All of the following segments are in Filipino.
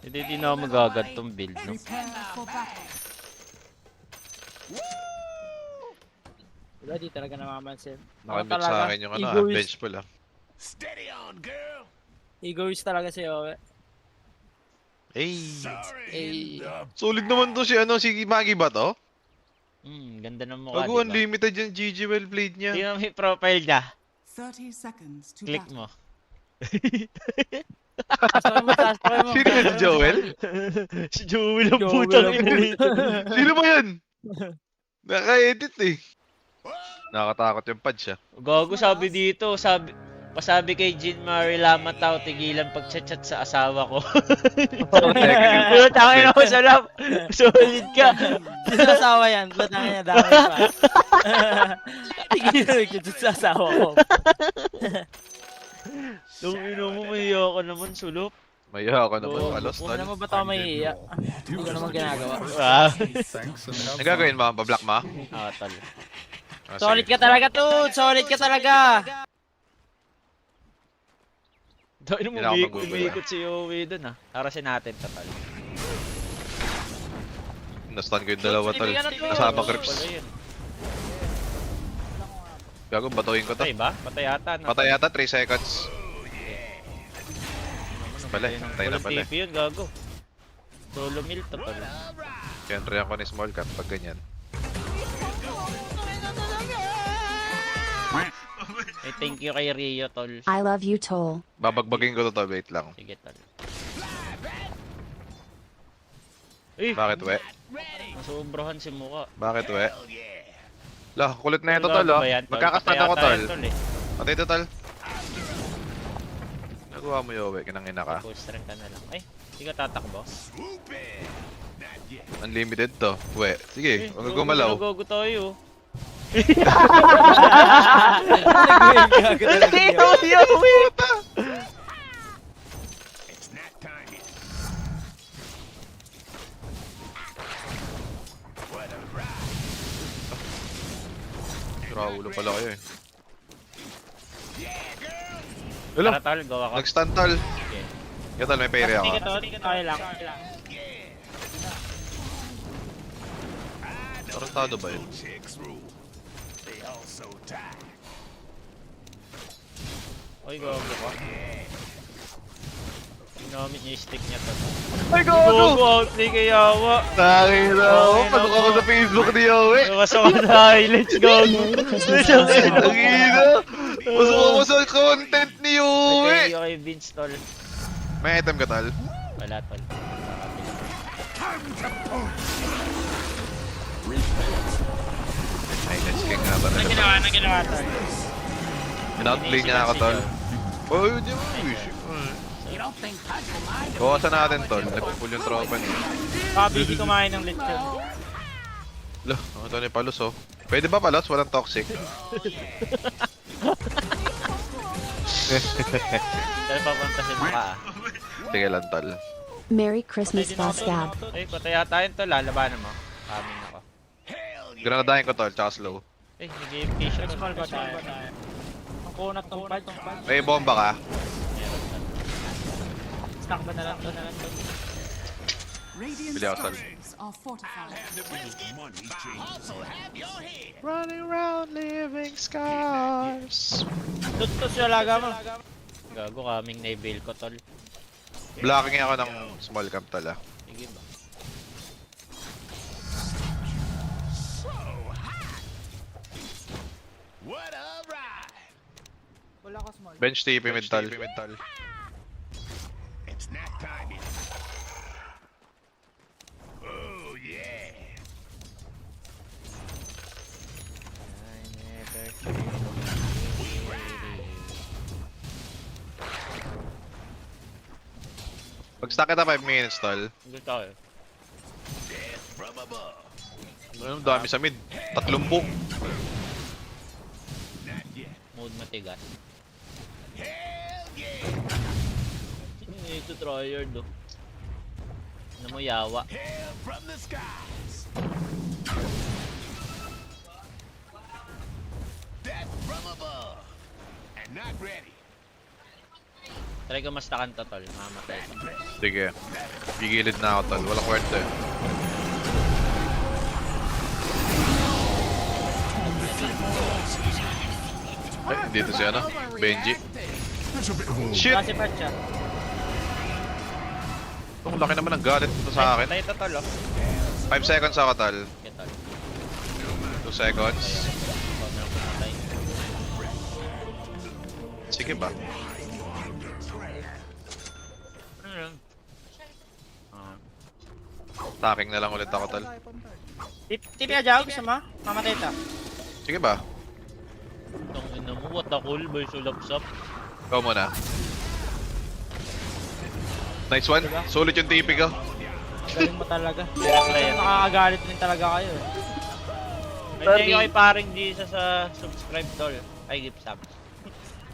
Hindi na ako magagantong build, no? Diba, di talaga namamansin. Nakamit sa akin yung ano, bench pull ah. Steady on, girl. Egoist talaga si Owe. Hey. Solid naman to si ano, si Magi ba to? Ganda ng mukha, Bago, diba? unlimited yung GG well played niya. Tingnan mo yung profile niya. 30 seconds to Click battle. mo. Sino yun, si Joel? Si Joel ang Joel putang ang ina nito. Sino ba yan? Naka-edit eh. Nakakatakot yung pad siya. Gago, sabi dito, pasabi kay Jean Marie Lamat tao, tigilan pag-chat sa asawa ko. Pero tangin ako sa lap. Solid ka. Sinasawa yan. Ba't na kanya dami pa? Tigilan ko sa asawa ko. Tungin mo, mahiya ka naman, sulok. Maya ako naman, Oo, palos Kung tol. naman ba tayo mahihiya? Hindi ko naman ginagawa. Wow. Ang gagawin mo? Bablock mo? Ah, tol. Ah, Solid sige. ka talaga, Tut! Solid ka talaga! Dahil mo, Hindi na ako mag-Google, umiikot si Yowie dun ah. Tarasin natin, total. Nastan ko yung dalawa tol. Kasama Crips. Wala yun. Gago, batuhin ko to. Patay ba? Patay yata. No? Patay yata, 3 seconds. Pala, patay na Walang pala. TP yun, gago. Solo mill to, tol. Kenry ako ni small cap pag ganyan. Eh, thank you kay Rio, tol. I love you, Toll. Babagbagin ko to, wait lang. Sige, tol. Eh, Bakit we? masubrahan si Muka. Bakit we? Lah, kulit na ito tol oh. Magkakastat ako tol. Patay to tol. Nagawa mo yung we, kinangina ka. Full strength ka na lang. Ay, hindi ka tatakbo. Unlimited to. We, sige, huwag gogo gumalaw. na gogo tayo. It's nap time here. What a ride. Raulo pala kayo eh. Tara, Hello, tol, gawa ka. nag-stun tol. Sige. Yung tol, may parry ako. Sige, Tut. Okay lang. Tarantado ba yun? Chicks rule. They all so tight. Oy, gago ka. Ginamit niya yung stick niya, tol. Ay, Gogo, outplay kay Yawa. Nakakita ako. Pasok ako sa Facebook ni Yowie. Gawas ako sa highlights, gago. Nakakita. Pasok ako sa content ni Yowie. Okay, Vince, tol. May item ka tol? Wala, tol. Ay, let's king nga ba Anong talaga? ginawa, Tol? In-outplay niya ako tol. Oh, yun yung wish. Bawasan natin tol. Nagpupull yung tropa niya. Papi, di kumain ng lechon. Loh, ano to ni Palos oh. Pwede ba Palos? Walang toxic. Dahil papunta si Muka, ah. Sige lang tol. Merry Christmas, Vascab. Ay, patay yata yun, tol. Lalabanan mo. Kaming ako. Granadahin ko tol, tsaka slow. Eh, nag-AFK siya. Small ba tayo? Ang kunat ng pad. May bomba ka? Meron, tol. Snack ba na lang, Tol? Radiant Bili ako, Tol. structures are fortified. Money changes. Running around leaving scars. Tutos yung alaga mo. Gago, kaming na-bail ko, tol. Blocking ako ng small camp tol ah. Sige ba? What a ride. Wala ko small. Bench TP mid tol. It's nap time here. Oh yeah. I never feel Pag stuck kita 5 minutes tol. Gusto ko eh. Death from above. Ano dami sa mid. 30. Not yet. Mood matigas. Hell yeah. Ito tryhard, oh. Ano mo, yawa. Hail from the skies. Death from above. And not ready. Try ko mastakan to, tol. Mamatay. Sige. Gigilid na ako tol. Walang word eh. Ay, dito si ano? Benji. Shit! Kasi part siya. Ang laki naman ng galit ito sa akin. Patay ito tol, oh. 5 seconds ako tol. Okay, tol. 2 seconds. Ikaw na lang pumatay. Sige ba? Ano lang? Ah. Attacking na lang ulit ako tol. Tipi ka dyan, gusto mo? Mamatay ito. Sige ba? Itong ina mo, what a cool boy, sulapsap. Ikaw muna. Nice one. Sulit yung TP ko. Galing mo talaga. Player. Nakakagalit din talaga kayo eh. Ay, thank you kay paring Jesus sa subscribe tol. Ay, gift sub.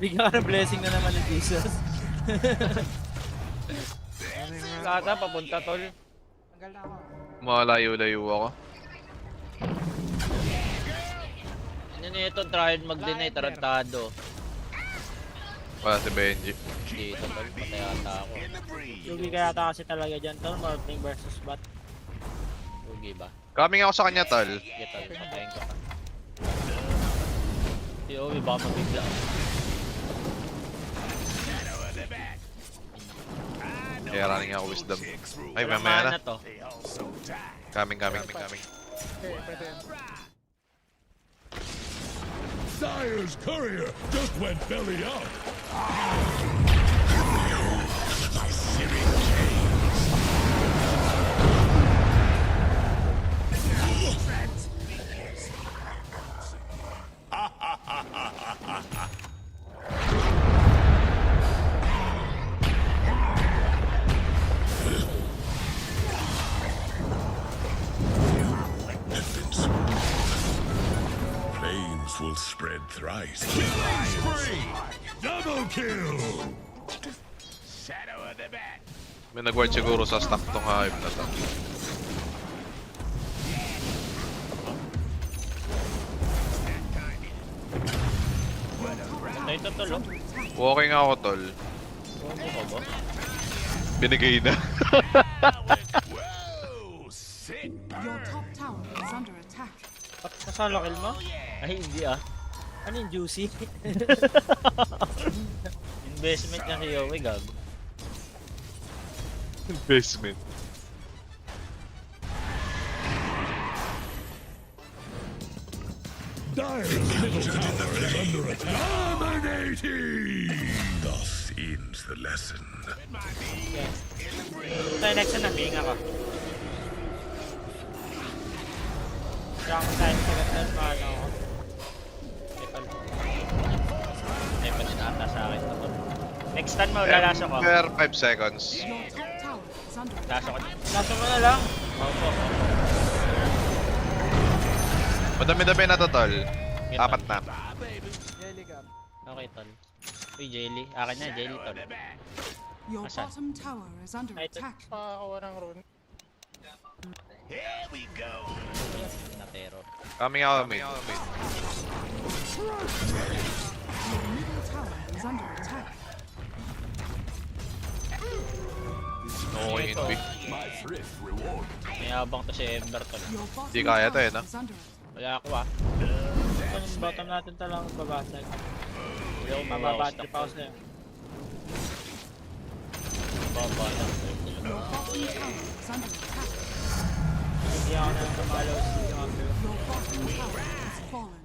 Bigyan ka ng blessing na naman ni Jesus. Lata, papunta tol. Malayo-layo ako. Ano na ito, try mag-deny, tarantado. Wala si Benji. Dito tol, patay ata ako. Lugi ka yata kasi talaga dyan tol, Morphling versus Bat. Ugi ba? Coming ako sa kanya tol. Sige tol, patayin ko ka. Si Owi baka mabigla. Kaya running ako wisdom. Ay, mamaya na. Mana to. Coming. Dire's courier just went belly up. Flames will spread thrice. Killing spree! Double kill! Shadow of the bat. May nag-ward siguro sa stock tong hype na to. Patay ito tol, oh. Walking ako tol. Ano ka ba? Binigay na. Whoa! Sit Your top tower is under attack. Kasalo kill mo? Ay, hindi ah. Ano yung juicy? Investment niya si Yowie, gago. Investment. Dire's middle tower is under attack. Dominating! Thus ends the lesson. Tayo next na nabing ako. Kaya ako tayo sa ganda paano ako. Tepal. Ay, pa din ata sa akin to tol. Next time mo, lalasok ko. Per 5 seconds. Your top tower is under attack. Lasok ko. Nasa mo na lang. Opo. Madami-dami na to tol. Apat na. Okay tol. Uy, Jelly. Akin na, Jelly tol. Your Asan? bottom tower is under Ay, ito attack. pa ako ng rune. Here we go. Natero. Coming ako mid. Your middle tower is under attack. Okay, Ito. Invi. My thrift reward. Mayabang to si Ember tol. Your bottom Di kaya to tower eh, no? is under attack. Wala ako ah. Yung bottom natin talang babasag. Hindi ako Mababattery pause na yun. Baba lang. Your bottom tower is under attack. Hindi ako na tumalaw sa Yonder. Your bottom tower has fallen.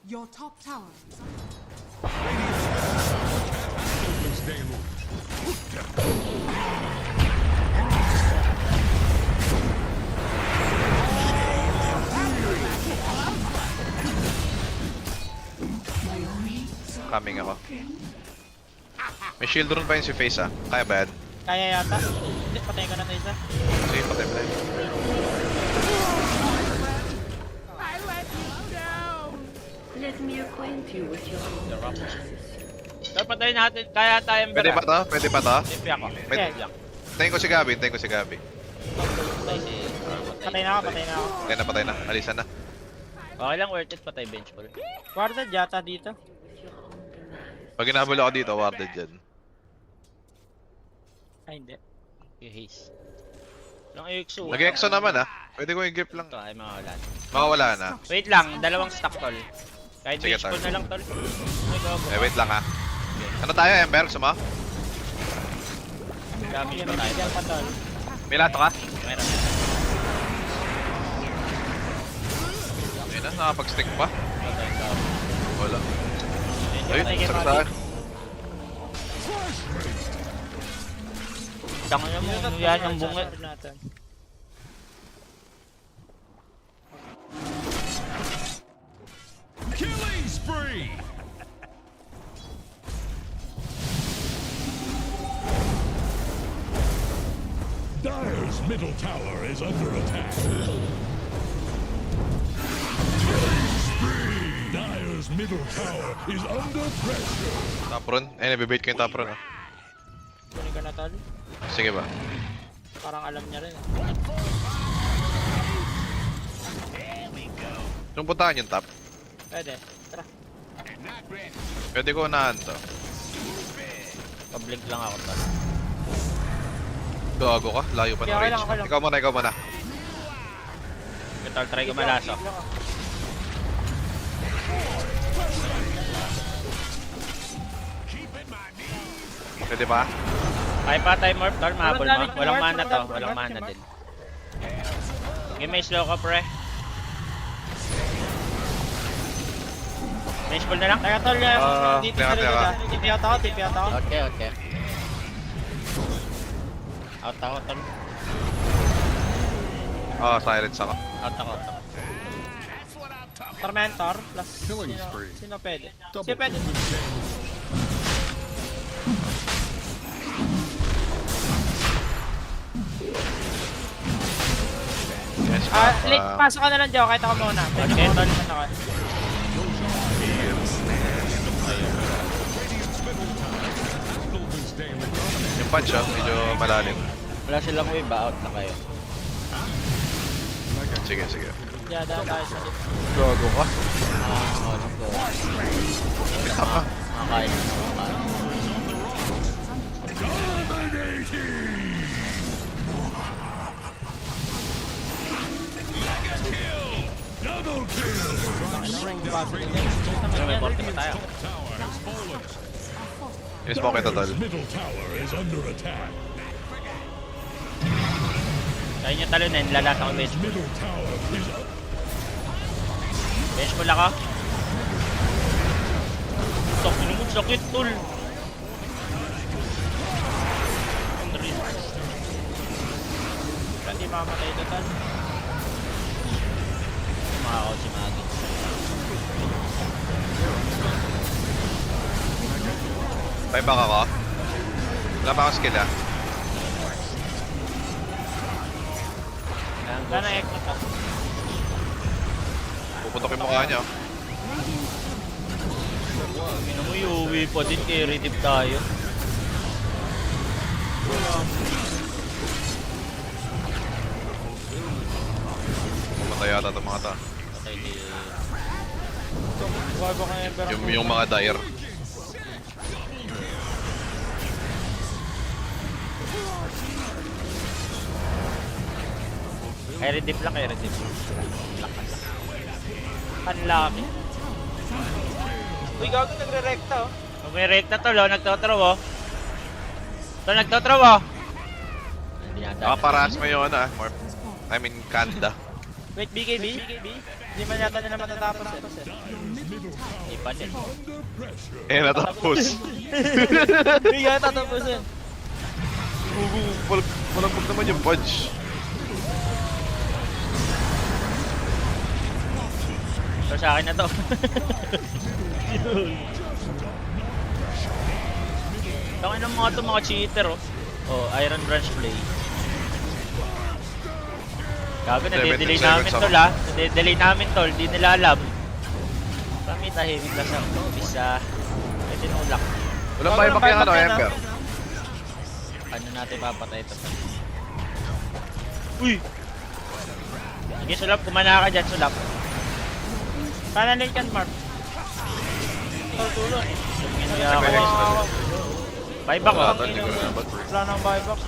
Your top tower is under Stay low. Coming ako. May shield rune pa yun si Face ah. Kaya ba yan? Kaya yata. Hindi, patayin ko na ito isa. Sige, patay pa tayo. Let me acquaint you with your The Rock. Tol, patayin natin. Kaya tayo Ember. Pwede pa to? Pwede pa to? Tipi ako. Pwede. Lang. Tayin ko si Gabi, tayin ko si Gabi. Patay si... Patay na ako, patay na ako. Patay na. Alisan na. Okay lang, worth it. Patay bench ball. Guarded yata dito. Pag inabol ako dito, warded dyan. Ay, hindi. Okay, haste. Lang EXO. Nag-exo naman ah. Pwede ko i-gift lang. Ito ay mawala. Makawala na. Wait lang, dalawang stack tol. Kahit Sige, baseball tol. na lang tol. Ay, gago. Wait lang ah. Ano tayo, Ember? Gusto mo? Gamit Yan, pa tayo. yan pa tol. May lato ka? Meron. Ayun na, nakapag-stick pa. Ito tayo tao. Wala. Ayun, Ayun, patay kay sakit Maki. saan. Tango niya mo, yan yung bunga. Natin. Killing spree! Dire's middle tower is under attack. Killing spree! Dire's middle tower is under pressure. Top run. Eh, nabibait ko yung top run ah. Kunin ka na tol. Sige ba? Parang alam niya rin. Anong puntahan yung top? Pwede. Tara. Pwede ko unahan to. Pablink lang ako tol. Gago ka, layo pa ng Okay range. lang, okay lang. Ikaw muna, ikaw muna. Ito, try ko malasok. Pwede pa? Ay pa tayo morph tol, mahabol mo. damage Walang morph, mana to, walang walang damage mana morph. din. Okay, may slow ka pre. Baseball na lang. Teka tol, dito teka, sa teka. likod. TP out ako, TP out ako. Okay, okay. Out ako tol. Ah, silence ako. Out ako. Tormentor plus Killing sino, spree. sino pwede? Double Sino pwede? Yes, Late, pasok ka na lang dyan, kahit ako muna. Okay, tol. Ako. Yung punch ah, medyo malalim. Wala silang wave, out na kayo. Sige, sige. Yeah, daan tayo sa tip. Gago ka. Let's go. Kita pa. Makakain na makakain. Double kill! Pero may porte pa tayo. In-smoke kita tol. Dire's middle tower is under attack. Kaya nyo talunin, lalasa ko baseball. Middle tower is Baseball ako. Sakit mo, sakit tol. Hindi mamamatay ito tol. Makakaw si Magi. May back ako. Wala pa akong skill ah. Sana echo to. Puputok yung mukha niya. Ano mo, iuwi pa din, carry tip tayo. Pumatay yata itong mga ta. Patay di... Bago ka Ember. Yung mga dire. Carry dip lang, carry dip. Unlucky. Uy, gago nagre-recta oh. Pag may rekta tol, oh, nagtotraw oh. Tol, nagtotraw oh. Nakaparas mo yung ano ah, Morph. I mean, Kanda. Wait, BKB? Hindi man yata nila matatapos eh. Hindi pa din. Eh, natapos. Hindi yata tatapusin. Malambog naman yung punch. So sa akin na to. Tangin ng mga to, mga cheater oh. Oh, Iron Branch play. Gago, nade-delay 17 namin seconds tol ah. Nade-delay namin tol, di nila alam. Kami tahimik lang sa bisa. May tinulak. Walang buyback yung ano, Ember. Ano natin papatay ito? Uy! Sige, sulap. Kumana ka dyan, sulap. Sana late yan, Mark. Tulong. Kaya ako. Buyback Wala, lang. hindi ko na ba't Wala nang buyback.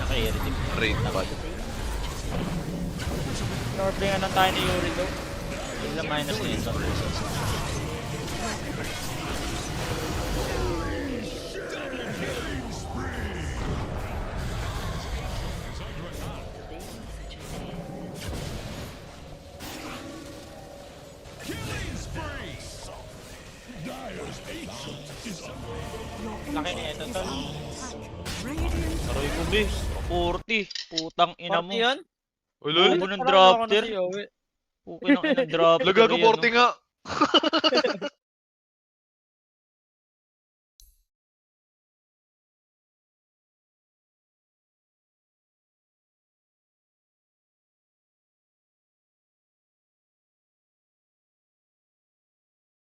Naka-irritate. rate bad. Norplingan na tayo ni Yuri daw. Ilang minus na yun. Laki niya ito to. Aroy ko, be. 40. Putang ina mo. 40 yun? Ulol? Puno ng Parang ako na drafter. si Yowie. Pukin ng ina drafter. Lagago yan, 40 nga.